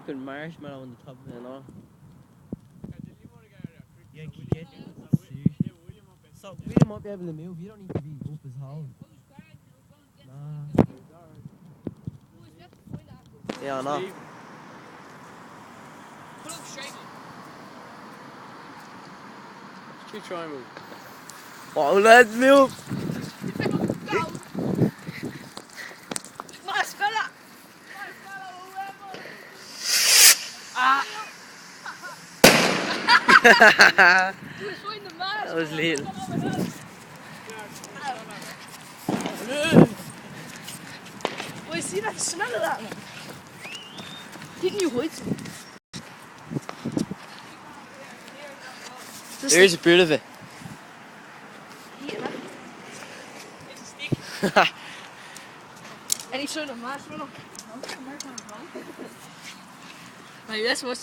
fucking marshmallow on the top of it and all. Yeah, get so William might be able to move. You don't need to be up his hole. Nah. Yeah, I know. Put up straight. Keep trying, move. Oh, let's move. Nice fella. Ah. That was little. Wait, see that smell of that, man? Didn't you wait? There's a bit of it. It's a stick. Any sort of marshmallow? Maybe that's what's